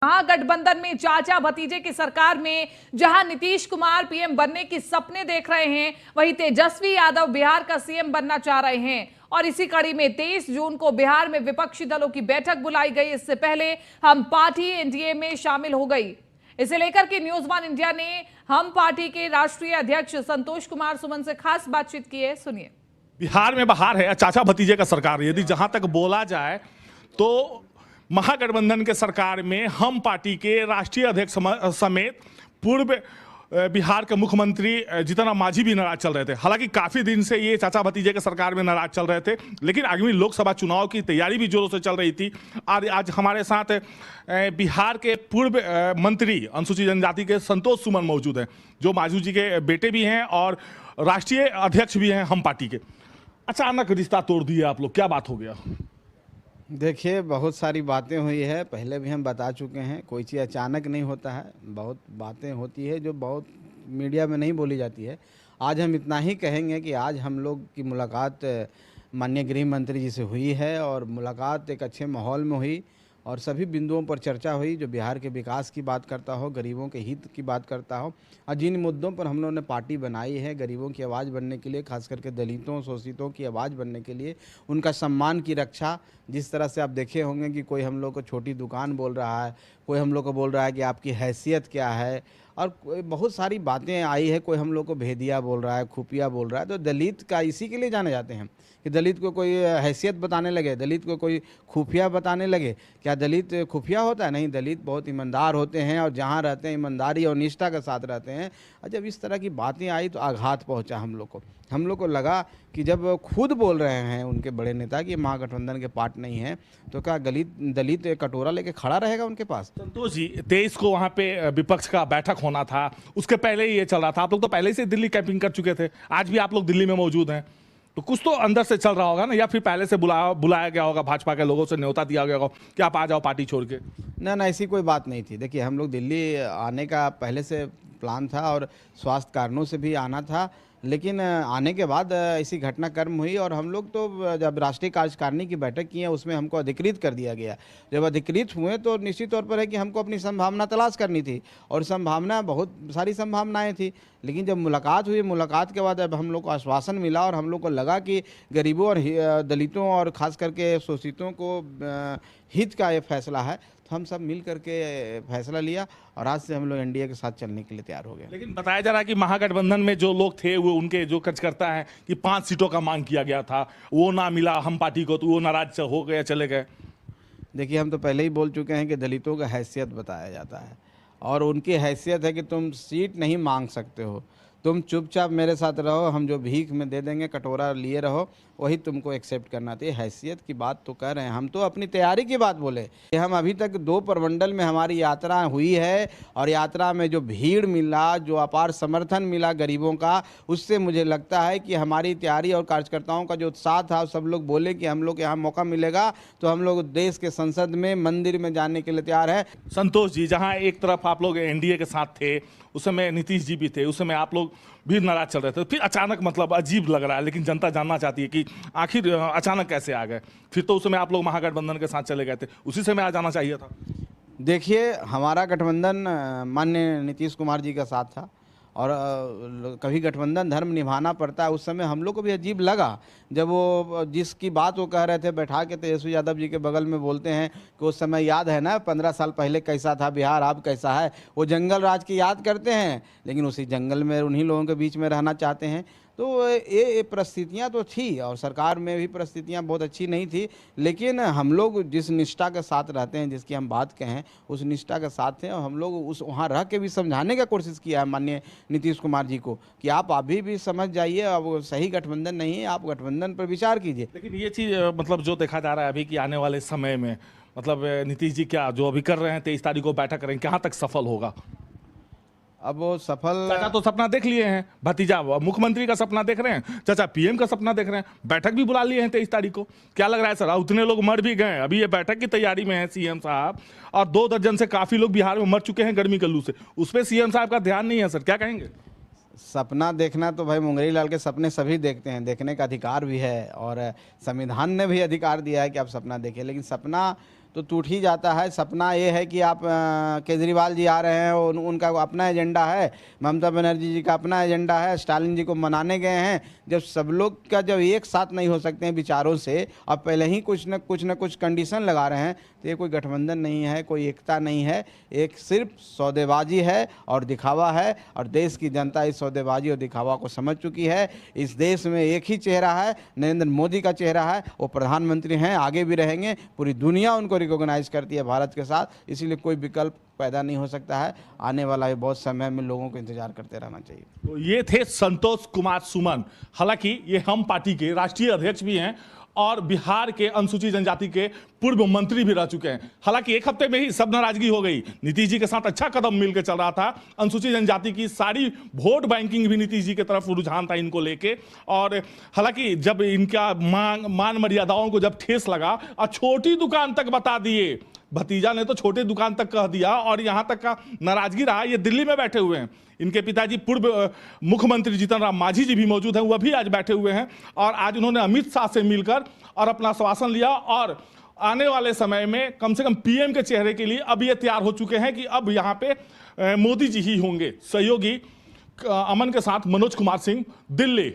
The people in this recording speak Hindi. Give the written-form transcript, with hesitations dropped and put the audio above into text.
महागठबंधन में चाचा भतीजे की सरकार में जहां नीतीश कुमार पीएम बनने की सपने देख रहे हैं, वहीं तेजस्वी यादव बिहार का सीएम बनना चाह रहे हैं। और इसी कड़ी में 23 जून को बिहार में विपक्षी दलों की बैठक बुलाई गई। इससे पहले हम पार्टी एनडीए में शामिल हो गई। इसे लेकर के न्यूज वन इंडिया ने हम पार्टी के राष्ट्रीय अध्यक्ष संतोष कुमार सुमन से खास बातचीत की है, सुनिए। बिहार में बहार है चाचा भतीजे का सरकार। यदि जहां तक बोला जाए तो महागठबंधन के सरकार में हम पार्टी के राष्ट्रीय अध्यक्ष समेत पूर्व बिहार के मुख्यमंत्री जीतन राम मांझी भी नाराज चल रहे थे। हालांकि काफी दिन से ये चाचा भतीजे के सरकार में नाराज चल रहे थे, लेकिन आगामी लोकसभा चुनाव की तैयारी भी जोरों से चल रही थी। और आज हमारे साथ बिहार के पूर्व मंत्री अनुसूचित जनजाति के संतोष सुमन मौजूद हैं, जो मांझी जी के बेटे भी हैं और राष्ट्रीय अध्यक्ष भी हैं हम पार्टी के। अचानक रिश्ता तोड़ दिया आप लोग, क्या बात हो गया? देखिए, बहुत सारी बातें हुई है, पहले भी हम बता चुके हैं। कोई चीज़ अचानक नहीं होता है, बहुत बातें होती है जो बहुत मीडिया में नहीं बोली जाती है। आज हम इतना ही कहेंगे कि आज हम लोग की मुलाकात माननीय गृह मंत्री जी से हुई है और मुलाकात एक अच्छे माहौल में हुई और सभी बिंदुओं पर चर्चा हुई, जो बिहार के विकास की बात करता हो, गरीबों के हित की बात करता हो। और जिन मुद्दों पर हम लोगों ने पार्टी बनाई है, गरीबों की आवाज़ बनने के लिए, खास करके दलितों शोषितों की आवाज़ बनने के लिए, उनका सम्मान की रक्षा। जिस तरह से आप देखे होंगे कि कोई हम लोग को छोटी दुकान बोल रहा है, कोई हम लोग को बोल रहा है कि आपकी हैसियत क्या है, और बहुत सारी बातें आई है। कोई हम लोग को भेदिया बोल रहा है, खुफिया बोल रहा है। तो दलित का इसी के लिए जाने जाते हैं कि दलित को कोई हैसियत बताने लगे, दलित को कोई खुफिया बताने लगे। क्या दलित खुफिया होता है? नहीं, दलित बहुत ईमानदार होते हैं और जहाँ रहते हैं ईमानदारी और निष्ठा के साथ रहते हैं। और जब इस तरह की बातें आई तो आघात पहुँचा हम लोग को लगा कि जब खुद बोल रहे हैं उनके बड़े नेता कि महागठबंधन के पार्ट नहीं है, तो क्या दलित कटोरा लेके खड़ा रहेगा उनके पास? संतोष जी, 23 को वहां पे विपक्ष का बैठक होना था, उसके पहले ही ये चल रहा था। आप लोग तो पहले से दिल्ली कैंपिंग कर चुके थे, आज भी आप लोग दिल्ली में मौजूद हैं, तो कुछ तो अंदर से चल रहा होगा ना, या फिर पहले से बुलाया गया होगा, भाजपा के लोगों से न्योता दिया गया होगा कि आप आ जाओ पार्टी छोड़ के? ना, ऐसी कोई बात नहीं थी। देखिए, हम लोग दिल्ली आने का पहले से प्लान था और स्वास्थ्य कारणों से भी आना था, लेकिन आने के बाद ऐसी घटनाक्रम हुई और हम लोग तो जब राष्ट्रीय कार्यकारिणी की बैठक की है उसमें हमको अधिकृत कर दिया गया। जब अधिकृत हुए तो निश्चित तौर पर है कि हमको अपनी संभावना तलाश करनी थी और संभावना बहुत सारी संभावनाएं थी। लेकिन जब मुलाकात हुई, मुलाकात के बाद जब हम लोग को आश्वासन मिला और हम लोग को लगा कि गरीबों और दलितों और ख़ास करके शोषितों को हित का ये फैसला है, तो हम सब मिल करके फैसला लिया और आज से हम लोग एनडीए के साथ चलने के लिए तैयार हो गए। लेकिन बताया जा रहा है कि महागठबंधन में जो लोग थे वो उनके जो करता है कि 5 सीटों का मांग किया गया था, वो ना मिला हम पार्टी को, तो वो नाराज हो गए, चले गए। देखिए, हम तो पहले ही बोल चुके हैं कि दलितों का हैसियत बताया जाता है और उनकी हैसियत है कि तुम सीट नहीं मांग सकते हो, तुम चुपचाप मेरे साथ रहो, हम जो भीख में दे देंगे कटोरा लिए रहो, वही तुमको एक्सेप्ट करना चाहिए। हैसियत की बात तो कर रहे हैं, हम तो अपनी तैयारी की बात बोले। हम अभी तक 2 प्रमंडल में हमारी यात्रा हुई है और यात्रा में जो भीड़ मिला, जो अपार समर्थन मिला गरीबों का, उससे मुझे लगता है कि हमारी तैयारी और कार्यकर्ताओं का जो उत्साह था, सब लोग बोले कि हम लोग यहाँ मौका मिलेगा तो हम लोग देश के संसद में, मंदिर में जाने के लिए तैयार है। संतोष जी, जहाँ एक तरफ आप लोग एनडीए के साथ थे, उस समय नीतीश जी भी थे, उस समय आप लोग भी नाराज चल रहे थे, फिर अचानक मतलब अजीब लग रहा है, लेकिन जनता जानना चाहती है कि आखिर अचानक कैसे आ गए? फिर तो उस समय आप लोग महागठबंधन के साथ चले गए थे, उसी समय आ जाना चाहिए था। देखिए, हमारा गठबंधन माननीय नीतीश कुमार जी का साथ था और कभी गठबंधन धर्म निभाना पड़ता है। उस समय हम लोग को भी अजीब लगा जब वो जिसकी बात वो कह रहे थे बैठा के तेजस्वी यादव जी के बगल में बोलते हैं कि उस समय याद है ना 15 साल पहले कैसा था बिहार, अब कैसा है। वो जंगल राज की याद करते हैं, लेकिन उसी जंगल में उन्हीं लोगों के बीच में रहना चाहते हैं। तो ये परिस्थितियाँ तो थी और सरकार में भी परिस्थितियाँ बहुत अच्छी नहीं थी, लेकिन हम लोग जिस निष्ठा के साथ रहते हैं, जिसकी हम बात कहें, उस निष्ठा के साथ थे और हम लोग उस वहाँ रह के भी समझाने का कोशिश किया है माननीय नीतीश कुमार जी को कि आप अभी भी समझ जाइए, अब सही गठबंधन नहीं है, आप गठबंधन पर विचार कीजिए। लेकिन ये चीज़ मतलब जो देखा जा रहा है अभी कि आने वाले समय में मतलब नीतीश जी क्या जो अभी कर रहे हैं, 23 तारीख को बैठक करेंगे, कहाँ तक सफल होगा? अब वो सफल, चाचा तो सपना देख लिए हैं, भतीजा मुख्यमंत्री का सपना देख रहे हैं, चाचा पीएम का सपना देख रहे हैं, बैठक भी बुला लिए हैं 23 तारीख को। क्या लग रहा है सर, उतने लोग मर भी गए, अभी ये बैठक की तैयारी में है सीएम साहब, और 2 दर्जन से काफी लोग बिहार में मर चुके हैं गर्मी के लू से, उस पर सीएम साहब का ध्यान नहीं है सर, क्या कहेंगे? सपना देखना तो भाई मुंगरी लाल के सपने सभी देखते हैं, देखने का अधिकार भी है और संविधान ने भी अधिकार दिया है कि आप सपना देखें, लेकिन सपना तो टूट ही जाता है। सपना ये है कि आप केजरीवाल जी आ रहे हैं, उनका अपना एजेंडा है, ममता बनर्जी जी का अपना एजेंडा है, स्टालिन जी को मनाने गए हैं। जब सब लोग का जब एक साथ नहीं हो सकते हैं विचारों से, अब पहले ही कुछ न कुछ कंडीशन लगा रहे हैं, तो ये कोई गठबंधन नहीं है, कोई एकता नहीं है, एक सिर्फ सौदेबाजी है और दिखावा है। और देश की जनता इस सौदेबाजी और दिखावा को समझ चुकी है। इस देश में एक ही चेहरा है, नरेंद्र मोदी का चेहरा है, वो प्रधानमंत्री हैं, आगे भी रहेंगे। पूरी दुनिया उनको रिकॉग्नाइज करती है भारत के साथ, इसीलिए कोई विकल्प पैदा नहीं हो सकता है। आने वाला ये बहुत समय में लोगों को इंतजार करते रहना चाहिए। तो ये थे संतोष कुमार सुमन। हालांकि ये हम पार्टी के राष्ट्रीय अध्यक्ष भी हैं और बिहार के अनुसूचित जनजाति के पूर्व मंत्री भी रह चुके हैं। हालांकि एक हफ्ते में ही सब नाराजगी हो गई। नीतीश जी के साथ अच्छा कदम मिलकर चल रहा था, अनुसूचित जनजाति की सारी वोट बैंकिंग भी नीतीश जी की तरफ रुझान था इनको लेके। और हालांकि जब इनका मान मर्यादाओं को जब ठेस लगा और छोटी दुकान तक बता दिए, भतीजा ने तो छोटे दुकान तक कह दिया और यहां तक का नाराजगी रहा। ये दिल्ली में बैठे हुए हैं, इनके पिताजी पूर्व मुख्यमंत्री जीतन राम मांझी जी भी मौजूद हैं, वह भी आज बैठे हुए हैं। और आज उन्होंने अमित शाह से मिलकर और अपना आश्वासन लिया और आने वाले समय में कम से कम पीएम के चेहरे के लिए अब ये तैयार हो चुके हैं कि अब यहाँ पे मोदी जी ही होंगे। सहयोगी अमन के साथ मनोज कुमार सिंह, दिल्ली।